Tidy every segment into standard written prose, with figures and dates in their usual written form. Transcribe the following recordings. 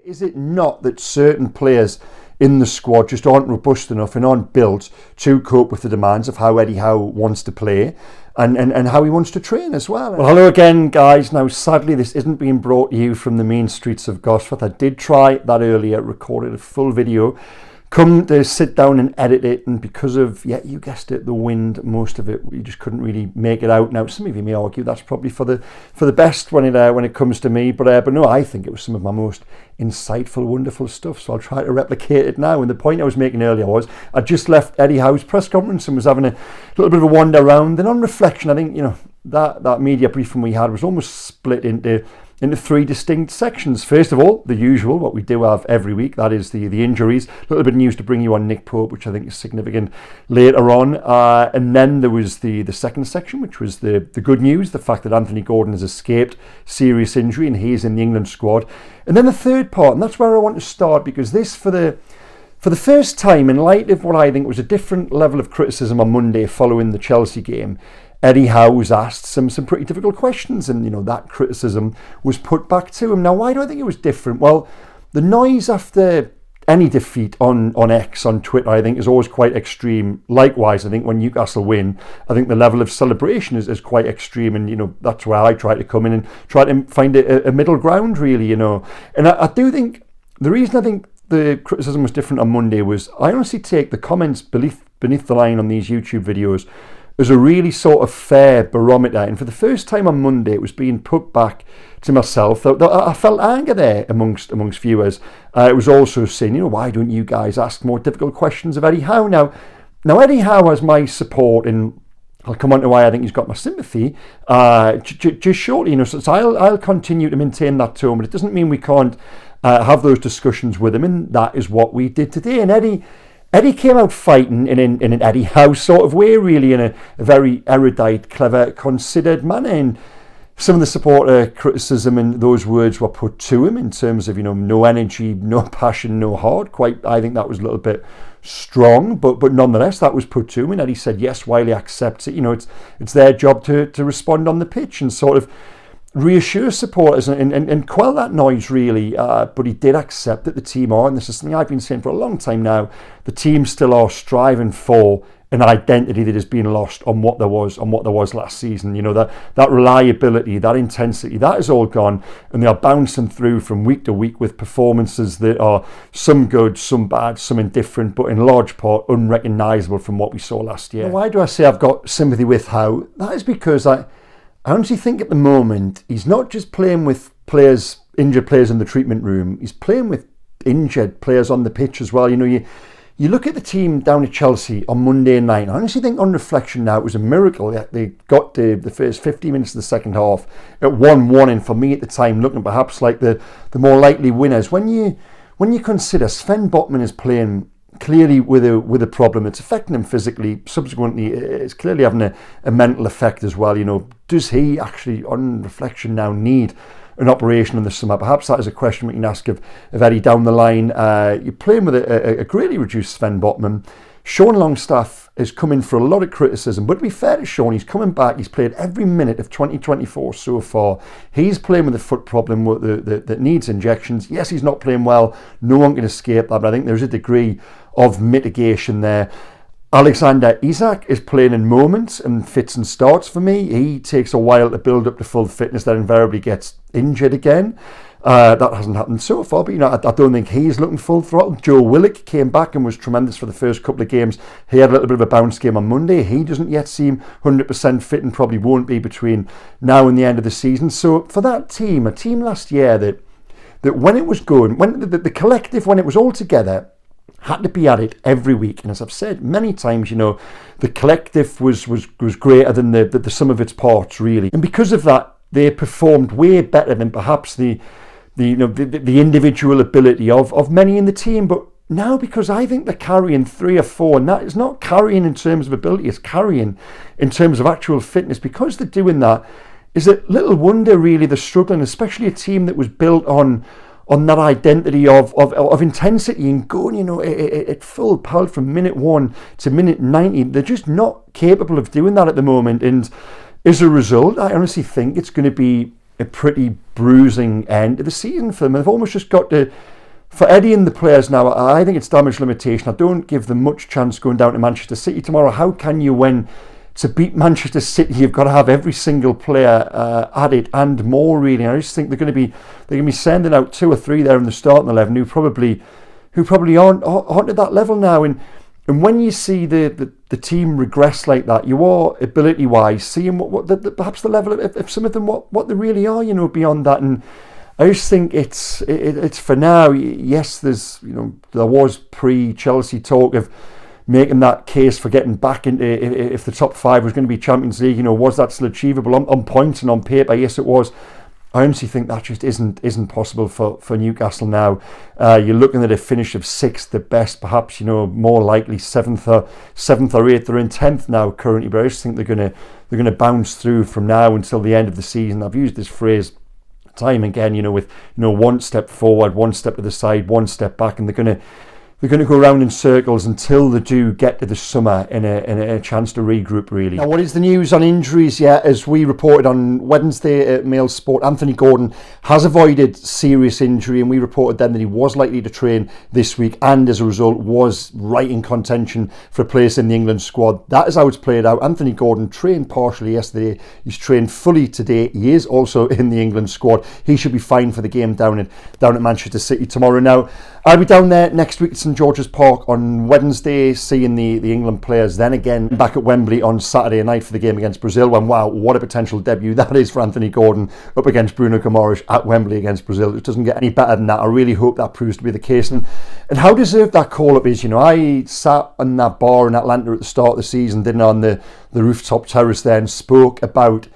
Is it not that certain players in the squad just aren't robust enough and aren't built to cope with the demands of how Eddie Howe wants to play and how he wants to train as well? Well, hello again, guys. Now, sadly, this isn't being brought to you from the main streets of Gosforth. I did try that earlier, recorded a full video, come to sit down and edit it, and because of, yeah, you guessed it, the wind, most of it, you just couldn't really make it out. Now, some of you may argue that's probably for the best when it comes to me, but no, I think it was some of my most insightful, wonderful stuff, so I'll try to replicate it now. And the point I was making earlier was, I just left Eddie Howe's press conference and was having a little bit of a wander around, and on reflection, I think, you know, that media briefing we had was almost split into three distinct sections. First of all, the usual, what we do have every week, that is the injuries. A little bit of news to bring you on Nick Pope, which I think is significant later on. And then there was the second section, which was the good news, the fact that Anthony Gordon has escaped serious injury and he's in the England squad. And then the third part, and that's where I want to start, because this, for the first time, in light of what I think was a different level of criticism on Monday following the Chelsea game, Eddie Howe was asked some pretty difficult questions, and, you know, that criticism was put back to him. Now, why do I think it was different? Well, the noise after any defeat on X, on Twitter, I think is always quite extreme. Likewise, I think when Newcastle win, I think the level of celebration is quite extreme, and, you know, that's where I try to come in and try to find a middle ground, really, you know. And I do think the reason I think the criticism was different on Monday was I honestly take the comments beneath the line on these YouTube videos as a really sort of fair barometer. And for the first time on Monday, it was being put back to myself. I felt anger there amongst viewers. It was also saying, you know, why don't you guys ask more difficult questions of Eddie Howe? Now Eddie Howe has my support, and I'll come on to why I think he's got my sympathy just shortly. You know, so I'll continue to maintain that tone, but it doesn't mean we can't have those discussions with him, and that is what we did today. And Eddie came out fighting in an Eddie Howe sort of way, really, in a very erudite, clever, considered manner. And some of the supporter criticism and those words were put to him in terms of, you know, no energy, no passion, no heart. I think that was a little bit strong, but nonetheless, that was put to him. And Eddie said, yes, while he accepts it, you know, it's their job to respond on the pitch and sort of reassure supporters and quell that noise, really. But he did accept that the team are, and this is something I've been saying for a long time now, the team still are striving for an identity that has been lost on what there was last season. You know, that reliability, that intensity, that is all gone, and they are bouncing through from week to week with performances that are some good, some bad, some indifferent, but in large part unrecognisable from what we saw last year. Now, why do I say I've got sympathy with Howe? That is because I honestly think at the moment he's not just playing with injured players in the treatment room, he's playing with injured players on the pitch as well. You know, you look at the team down at Chelsea on Monday night, I honestly think on reflection now it was a miracle that they got the first 50 minutes of the second half at 1-1, and for me at the time looking perhaps like the more likely winners. When you consider Sven Botman is playing clearly with a problem, it's affecting him physically, subsequently it's clearly having a mental effect as well. You know, does he actually on reflection now need an operation in the summer? Perhaps that is a question we can ask of Eddie down the line. You're playing with a greatly reduced Sven Botman. Sean Longstaff is coming for a lot of criticism, but to be fair to Sean, he's coming back. He's played every minute of 2024 so far. He's playing with a foot problem that needs injections. Yes, he's not playing well. No one can escape that, but I think there's a degree of mitigation there. Alexander Isak is playing in moments and fits and starts for me. He takes a while to build up to full fitness, then invariably gets injured again. That hasn't happened so far, but, you know, I don't think he's looking full throttle. Joe Willock came back and was tremendous for the first couple of games. He had a little bit of a bounce game on Monday. He doesn't yet seem 100% fit and probably won't be between now and the end of the season. So for that team, a team last year that when it was going, when the collective, when it was all together, had to be at it every week. And as I've said many times, you know, the collective was greater than the sum of its parts, really. And because of that, they performed way better than perhaps the individual ability of many in the team. But now, because I think they're carrying 3 or 4, and that is not carrying in terms of ability, it's carrying in terms of actual fitness. Because they're doing that, is it little wonder really they're struggling, especially a team that was built on that identity of intensity and going, you know, at full power from minute 1 to minute 90. They're just not capable of doing that at the moment. And as a result, I honestly think it's going to be a pretty bruising end to the season for them. They've almost just got to for Eddie and the players now, I think it's damage limitation. I don't give them much chance going down to Manchester City tomorrow. How can you, when to beat Manchester City, you've got to have every single player at it and more, really? I just think they're going to be sending out 2 or 3 there in the starting 11 who probably aren't at that level now. And when you see the team regress like that, you are, ability-wise, seeing perhaps the level of some of them, what they really are, beyond that. And I just think it's for now. Yes, there was pre-Chelsea talk of making that case for getting back into, if the top 5 was going to be Champions League, was that still achievable on points and on paper? Yes, it was. I honestly think that just isn't possible for Newcastle now. You're looking at a finish of 6th, the best, perhaps, more likely 7th or 8th. They're in 10th now currently, but I just think they're gonna bounce through from now until the end of the season. I've used this phrase time again, with 1 step forward, 1 step to the side, 1 step back, and they're going to go around in circles until they do get to the summer in a chance to regroup, really. Now, what is the news on injuries? Yeah, as we reported on Wednesday at Mail Sport, Anthony Gordon has avoided serious injury, and we reported then that he was likely to train this week, and as a result was right in contention for a place in the England squad. That is how it's played out. Anthony Gordon trained partially yesterday. He's trained fully today. He is also in the England squad. He should be fine for the game down at Manchester City tomorrow. Now, I'll be down there next week at St George's Park on Wednesday, seeing the England players. Then again, back at Wembley on Saturday night for the game against Brazil. And wow, what a potential debut that is for Anthony Gordon up against Bruno Guimaraes at Wembley against Brazil. It doesn't get any better than that. I really hope that proves to be the case. And how deserved that call-up is. I sat on that bar in Atlanta at the start of the season, didn't I, on the rooftop terrace there, and spoke about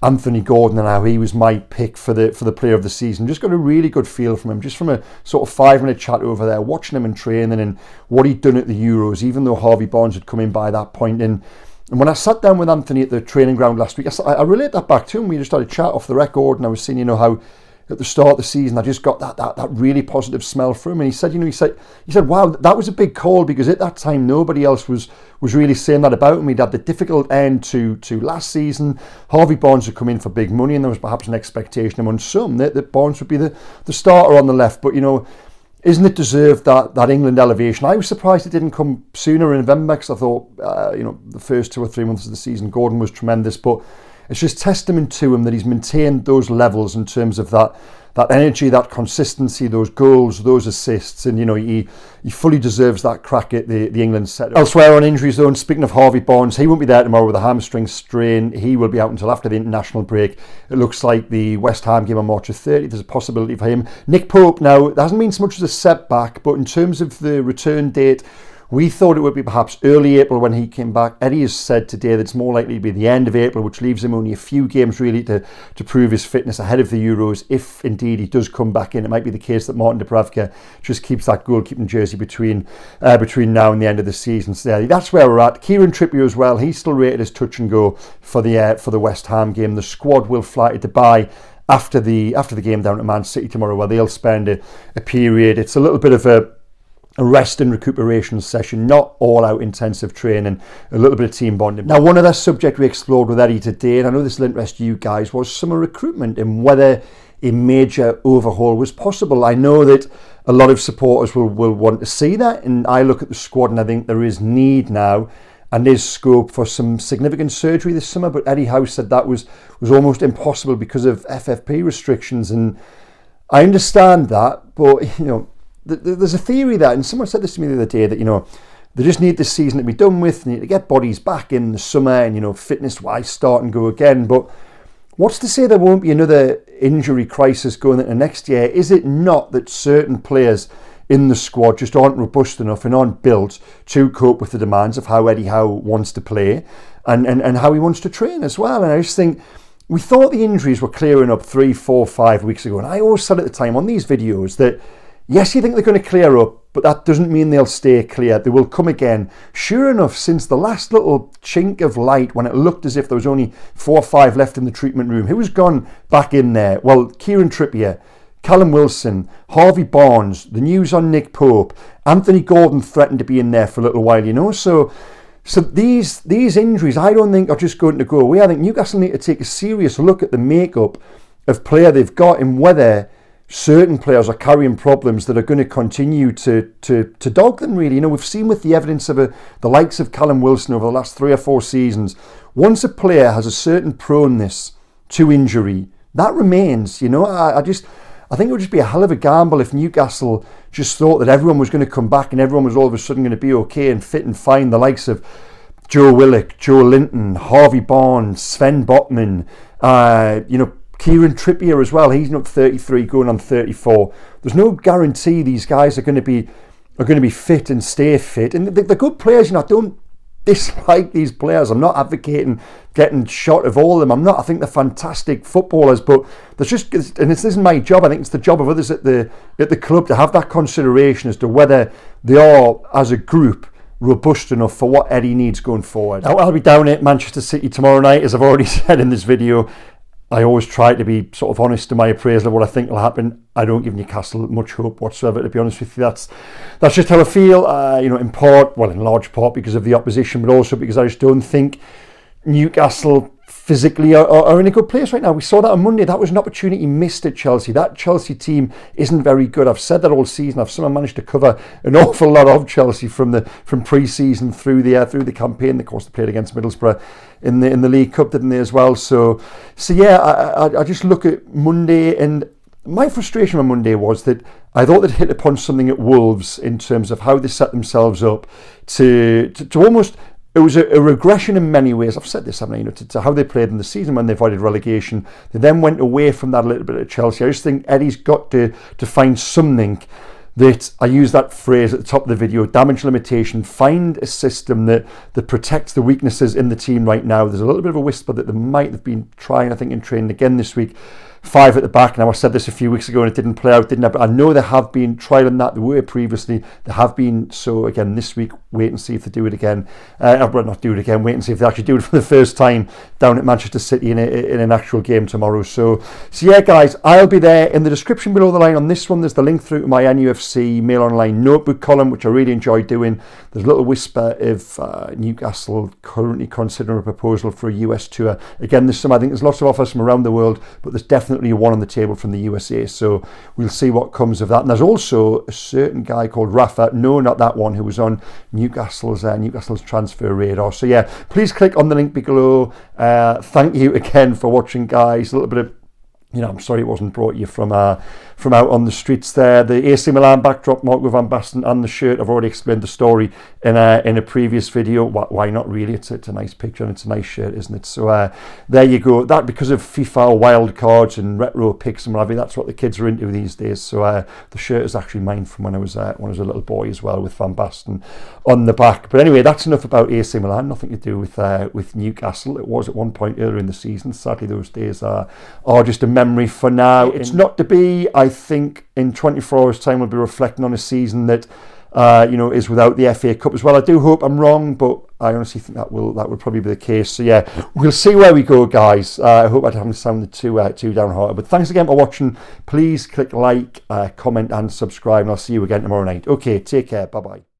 Anthony Gordon and how he was my pick for the player of the season. Just got a really good feel from him, just from a sort of 5-minute chat over there, watching him in training and what he'd done at the Euros, even though Harvey Barnes had come in by that point. And when I sat down with Anthony at the training ground last week, I relate that back to him. We just started chat off the record, and I was saying, how at the start of the season I just got that really positive smell from him. And he said, wow, that was a big call, because at that time nobody else was really saying that about him. He'd had the difficult end to last season. Harvey Barnes had come in for big money, and there was perhaps an expectation among some that Barnes would be the starter on the left. But isn't it deserved, that England elevation? I was surprised it didn't come sooner in November, because I thought the first 2 or 3 months of the season Gordon was tremendous, but it's just testament to him that he's maintained those levels in terms of that energy, that consistency, those goals, those assists, and he fully deserves that crack at the England setup. Elsewhere on injuries though, and speaking of Harvey Barnes, he won't be there tomorrow with a hamstring strain. He will be out until after the international break. It looks like the West Ham game on March 30th, there's a possibility for him. Nick Pope, now, there hasn't been so much as a setback, but in terms of the return date, we thought it would be perhaps early April when he came back. Eddie has said today that it's more likely to be the end of April, which leaves him only a few games really to prove his fitness ahead of the Euros. If indeed he does come back in, it might be the case that Martin Dubravka just keeps that goalkeeping jersey between now and the end of the season. So that's where we're at. Kieran Trippier as well, he's still rated as touch and go for the West Ham game. The squad will fly to Dubai after the game down at Man City tomorrow, where they'll spend a period. It's a little bit of a rest and recuperation session, not all out intensive training, a little bit of team bonding. Now, one other subject we explored with Eddie today, and I know this will interest you guys, was summer recruitment and whether a major overhaul was possible. I know that a lot of supporters will want to see that, and I look at the squad and I think there is need now and there's scope for some significant surgery this summer, but Eddie Howe said that was almost impossible because of FFP restrictions, and I understand that, but there's a theory that, and someone said this to me the other day, that they just need this season to be done with, they need to get bodies back in the summer and fitness wise start and go again. But what's to say there won't be another injury crisis going into next year? Is it not that certain players in the squad just aren't robust enough and aren't built to cope with the demands of how Eddie Howe wants to play and how he wants to train as well? And I just think we thought the injuries were clearing up 3, 4, 5 weeks ago, and I always said at the time on these videos that yes, you think they're going to clear up, but that doesn't mean they'll stay clear. They will come again. Sure enough, since the last little chink of light, when it looked as if there was only 4 or 5 left in the treatment room, who's gone back in there? Well, Kieran Trippier, Callum Wilson, Harvey Barnes, the news on Nick Pope, Anthony Gordon threatened to be in there for a little while, So these injuries, I don't think are just going to go away. I think Newcastle need to take a serious look at the makeup of player they've got and whether certain players are carrying problems that are going to continue to dog them, really. You know, we've seen with the evidence of the likes of Callum Wilson over the last 3 or 4 seasons, once a player has a certain proneness to injury, that remains, you know. I think it would just be a hell of a gamble if Newcastle just thought that everyone was going to come back and everyone was all of a sudden going to be okay and fit and fine. The likes of Joe Willock, Joe Linton, Harvey Barnes, Sven Botman, you know, Kieran Trippier as well. He's not 33, going on 34. There's no guarantee these guys are going to be fit and stay fit. And they're good players. You know, I don't dislike these players. I'm not advocating getting shot of all of them. I think they're fantastic footballers, but there's just, and this isn't my job. I think it's the job of others at the club to have that consideration as to whether they are, as a group, robust enough for what Eddie needs going forward. Now, I'll be down at Manchester City tomorrow night, as I've already said in this video. I always try to be sort of honest in my appraisal of what I think will happen. I don't give Newcastle much hope whatsoever, to be honest with you. That's just how I feel, you know, in large part because of the opposition, but also because I just don't think Newcastle physically are in a good place right now. We saw that on Monday. That was an opportunity missed at Chelsea. That Chelsea team isn't very good. I've said that all season. I've somehow managed to cover an awful lot of Chelsea from pre-season through the campaign. Of course, they played against Middlesbrough in the League Cup, didn't they, as well? So yeah, I just look at Monday, and my frustration on Monday was that I thought they'd hit upon something at Wolves in terms of how they set themselves up to almost. It was a regression in many ways. I've said this, haven't I? You know, to how they played in the season when they avoided relegation. They then went away from that a little bit at Chelsea. I just think Eddie's got to find something that, I use that phrase at the top of the video, damage limitation. Find a system that protects the weaknesses in the team right now. There's a little bit of a whisper that they might have been trying, I think, in training again this week. 5 at the back. Now, I said this a few weeks ago and it didn't play out, didn't it? But I know they have been trialing that. They were previously. They have been. So again, this week, wait and see if they do it again. Not do it again. Wait and see if they actually do it for the first time down at Manchester City in an actual game tomorrow. So yeah, guys, I'll be there. In the description below the line on this one, there's the link through to my NUFC Mail Online notebook column, which I really enjoy doing. There's a little whisper of Newcastle currently considering a proposal for a US tour. Again, I think there's lots of offers from around the world, but there's definitely one on the table from the USA, so we'll see what comes of that. And there's also a certain guy called Rafa, no, not that one, who was on Newcastle's transfer radar. So yeah, please click on the link below. Thank you again for watching, guys. A little bit of, you know, I'm sorry it wasn't brought you from out on the streets there. The AC Milan backdrop, Marco van Basten, and the shirt. I've already explained the story in a previous video. Why not, really? It's a nice picture and it's a nice shirt, isn't it? So there you go. That, because of FIFA wildcards and retro pics and what have you, that's what the kids are into these days. So the shirt is actually mine from when I was a little boy as well, with Van Basten on the back. But anyway, that's enough about AC Milan. Nothing to do with Newcastle. It was at one point earlier in the season. Sadly, those days are just a memory for now. It's not to be. I think in 24 hours' time we'll be reflecting on a season that you know, is without the FA Cup as well. I do hope I'm wrong, but I honestly think that will probably be the case. So yeah, we'll see where we go, guys. I hope I haven't sounded too downhearted. But thanks again for watching. Please click like, comment and subscribe, and I'll see you again tomorrow night. Okay, take care. Bye bye.